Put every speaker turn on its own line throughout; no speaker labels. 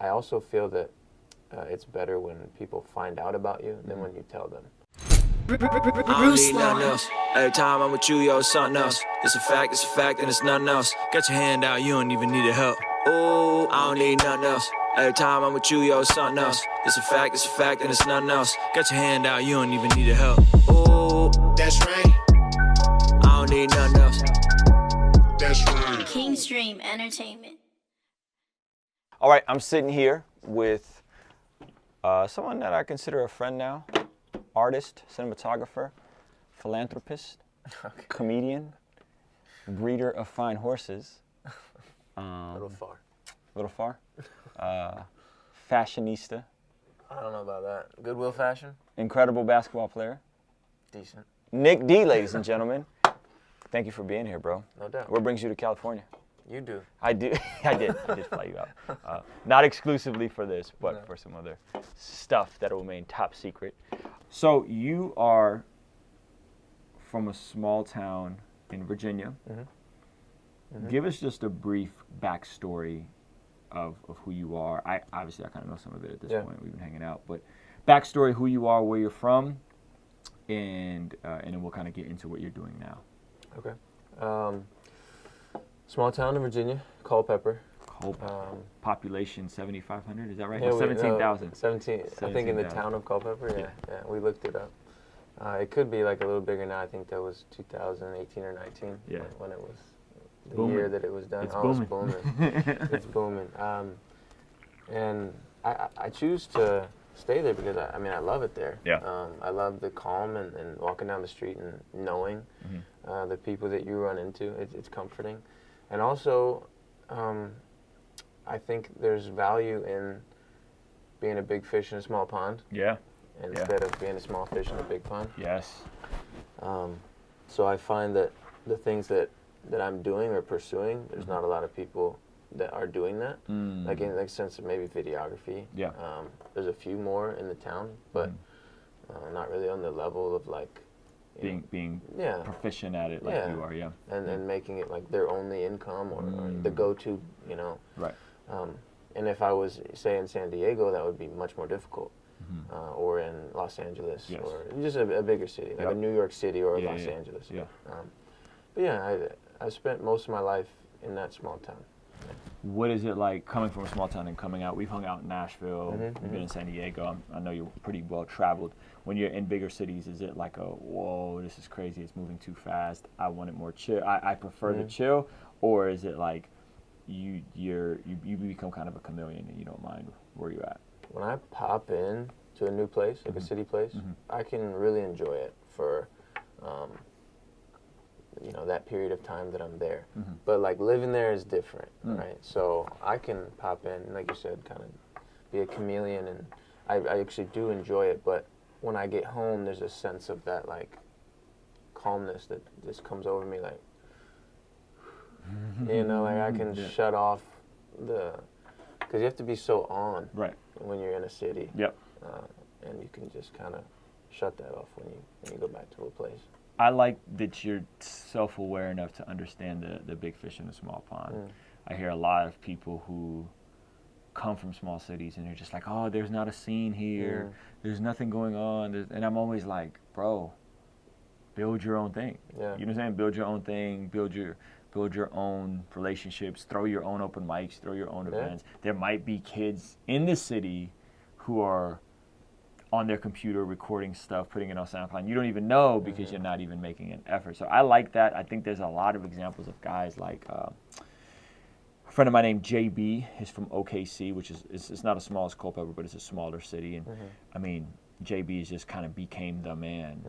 I also feel that it's better when people find out about you than when you tell them.
I don't need nothing else. Every time I'm with you, yo, it's something else. It's a fact, and it's nothing else. Got your hand out, you don't even need help. Oh, I don't need nothing else. Every time I'm with you, yo, it's something else. It's a fact, and it's nothing else. Got your hand out, you don't even need help. Oh, that's right. I don't need nothing else. That's right.
Kingstream Entertainment.
All right, I'm sitting here with someone that I consider a friend now. Artist, cinematographer, philanthropist, comedian, breeder of fine horses.
A little far.
A little far. Fashionista.
I don't know about that. Goodwill Fashion?
Incredible basketball player.
Decent.
Nic D, ladies and gentlemen. Thank you for being here, bro.
No doubt.
What brings you to California?
You do.
I do. I did fly you out. Not exclusively for this, but for some other stuff that will remain top secret. So you are from a small town in Virginia. Mm-hmm. Mm-hmm. Give us just a brief backstory of who you are. I kind of know some of it at this point. We've been hanging out, but backstory, who you are, where you're from, and then we'll kind of get into what you're doing now.
Okay. Small town in Virginia, Culpeper.
Population 7,500, is that right?
Yeah,
17,000.
17. I think in the town of Culpeper, yeah. We looked it up. It could be like a little bigger now. I think that was 2018 or 19 when it was the year that it was done.
It's booming.
It's booming. It's booming. And I choose to stay there because, I love it there.
Yeah.
I love the calm and walking down the street and knowing the people that you run into. It's comforting. And also, I think there's value in being a big fish in a small pond.
Yeah.
Instead of being a small fish in a big pond.
Yes.
So I find that the things that I'm doing or pursuing, there's not a lot of people that are doing that. Like in the sense of maybe videography. Yeah. There's a few more in the town, but not really on the level of like
being proficient at it like you are,
and making it like their only income or the go-to,
Right.
And if I was, say, in San Diego, that would be much more difficult. Or in Los Angeles, or just a bigger city, like a New York City or Los Angeles.
Yeah.
But yeah, I spent most of my life in that small town.
What is it like coming from a small town and coming out? We've hung out in Nashville, we've been in San Diego. I know you're pretty well traveled. When you're in bigger cities, is it like whoa, this is crazy, it's moving too fast, I want it more chill, I prefer the chill? Or is it like you become kind of a chameleon and you don't mind where you're at?
When I pop in to a new place, like a city place, I can really enjoy it for that period of time that I'm there. But like living there is different, right? So I can pop in, like you said, kind of be a chameleon, and I actually do enjoy it. But when I get home, there's a sense of that like calmness that just comes over me, like like I can shut off because you have to be so on when you're in a city.
Yep.
And you can just kind of shut that off when you go back to a place.
I like that you're self-aware enough to understand the big fish in the small pond. I hear a lot of people who come from small cities and they're just like, oh, there's not a scene here. There's nothing going on. And I'm always like, bro, build your own thing. Yeah. You know what I'm saying? Build your own thing. Build your own relationships. Throw your own open mics. Throw your own events. There might be kids in the city who are on their computer recording stuff, putting it on SoundCloud. You don't even know because you're not even making an effort. So I like that. I think there's a lot of examples of guys like a friend of mine named JB is from OKC, which is it's not as small as Culpeper, but it's a smaller city. And I mean, JB is just kind of became the man.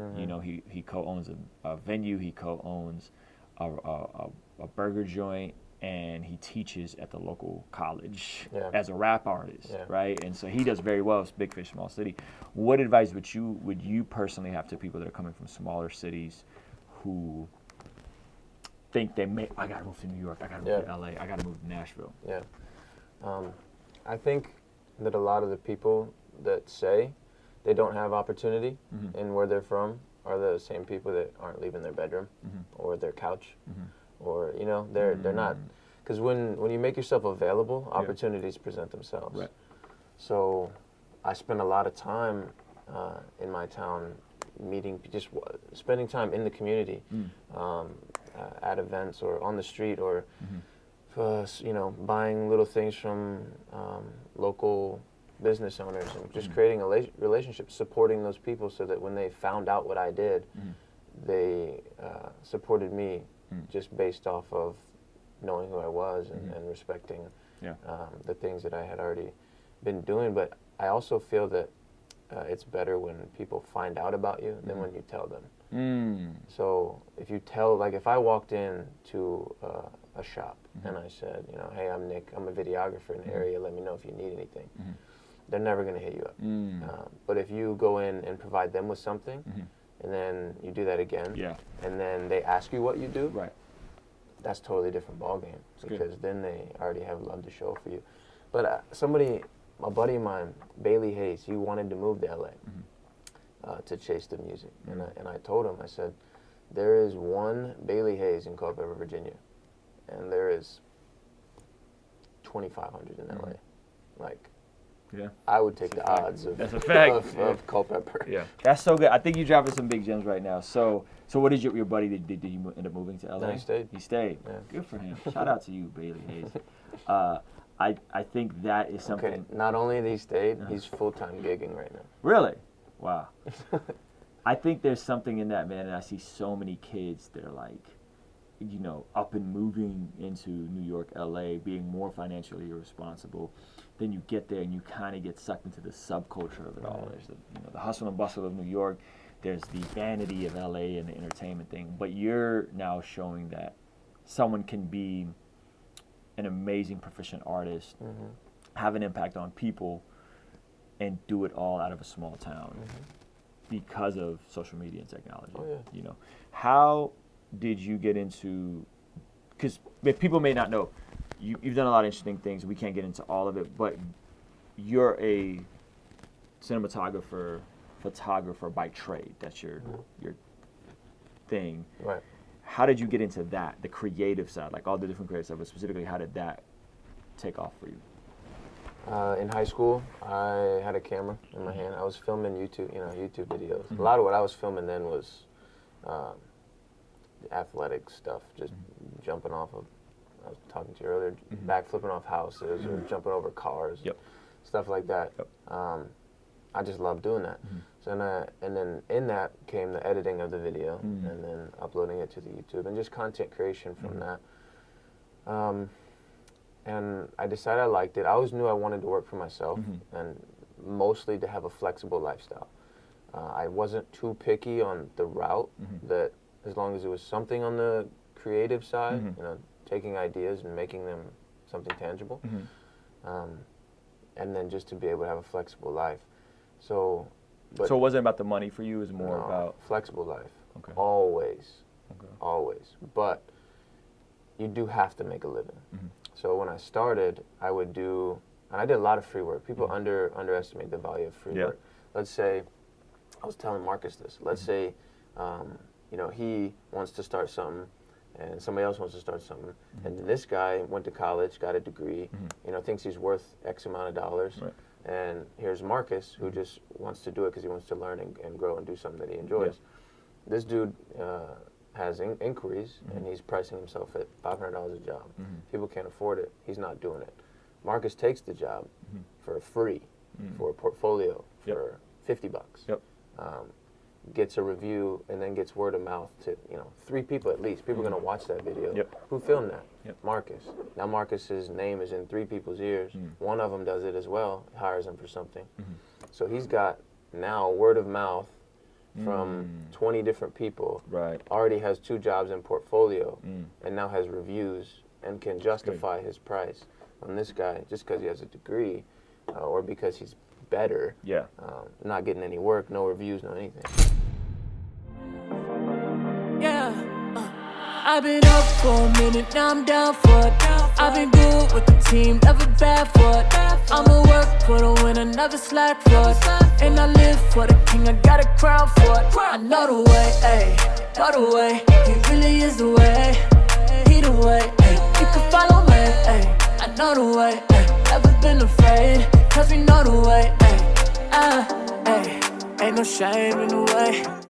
He co-owns a venue. He co-owns a burger joint. And he teaches at the local college as a rap artist, right? And so he does very well. It's big fish, small city. What advice would you personally have to people that are coming from smaller cities who think I gotta move to New York, I gotta move to LA, I gotta move to Nashville?
Yeah. I think that a lot of the people that say they don't have opportunity in where they're from are the same people that aren't leaving their bedroom or their couch. Or they're not, Because when you make yourself available, opportunities present themselves.
Right.
So I spend a lot of time in my town spending time in the community, at events or on the street, or buying little things from local business owners, and just creating a relationship, supporting those people, so that when they found out what I did, they supported me just based off of knowing who I was and respecting the things that I had already been doing. But I also feel that it's better when people find out about you than when you tell them. So if you tell, like if I walked in to a shop and I said, hey, I'm Nic, I'm a videographer in the area, let me know if you need anything. They're never going to hit you up. But if you go in and provide them with something, and then you do that again, and then they ask you what you do, that's totally different ballgame, because then they already have love to show for you. But a buddy of mine, Bailey Hayes, he wanted to move to LA to chase the music. And I told him, I said, there is one Bailey Hayes in Culpeper, Virginia, and there is 2,500 in LA. Like, I would take the odds of,
that's a fact.
of Culpeper.
Yeah, that's so good. I think you're dropping some big gems right now. So what did your buddy did you end up moving to LA?
No, he stayed.
He stayed. Yeah. Good for him. Shout out to you, Bailey Hayes. I think that is something.
Okay, not only did he stay, he's full-time gigging right now.
Really? Wow. I think there's something in that, man, and I see so many kids that are like, up and moving into New York, LA, being more financially irresponsible. Then you get there and you kind of get sucked into the subculture of it all. There's the hustle and bustle of New York. There's the vanity of LA and the entertainment thing. But you're now showing that someone can be an amazing, proficient artist, have an impact on people, and do it all out of a small town because of social media and technology.
Oh, yeah.
How did you get into? Because people may not know. You've done a lot of interesting things. We can't get into all of it, but you're a cinematographer, photographer by trade. That's your thing. Right. How did you get into that, the creative side, like all the different creative stuff, but specifically how did that take off for you?
In high school, I had a camera in my hand. I was filming YouTube videos. A lot of what I was filming then was athletic stuff, just jumping off of, I was talking to you earlier, backflipping off houses or jumping over cars, stuff like that. I just love doing that. So and then in that came the editing of the video, and then uploading it to the YouTube, and just content creation from that. And I decided I liked it. I always knew I wanted to work for myself, and mostly to have a flexible lifestyle. I wasn't too picky on the route, that as long as it was something on the creative side, taking ideas and making them something tangible, and then just to be able to have a flexible life. So it wasn't about the money for you, it was more about flexible life. Okay. Always. But you do have to make a living. So when I started, I would do, and I did a lot of free work. People underestimate the value of free work. Let's say, I was telling Marcus this. Let's say, he wants to start something, and somebody else wants to start something, and this guy went to college, got a degree, thinks he's worth X amount of dollars, and here's Marcus, who just wants to do it because he wants to learn and grow and do something that he enjoys. This dude has inquiries, and he's pricing himself at $500 a job. People can't afford it. He's not doing it. Marcus takes the job for free, for a portfolio, for $50. Gets a review, and then gets word of mouth to 3 people at least. People are going to watch that video. Who filmed that? Marcus. Now Marcus's name is in 3 people's ears. One of them does it as well, hires him for something. So he's got now word of mouth from 20 different people. Already has 2 jobs in portfolio, and now has reviews and can justify his price on this guy just because he has a degree, or because he's better. Not getting any work, no reviews, no anything.
I've been up for a minute, now I'm down for it. I've been good with the team, never bad for it. I'ma work for the winner, never slack for it. And I live for the king, I got a crown for it. I know the way, ayy, know the way. He really is the way, he the way, ayy. can follow me, ay. I know the way, ay. Never been afraid, cause we know the way, ay. Ain't no shame in the way.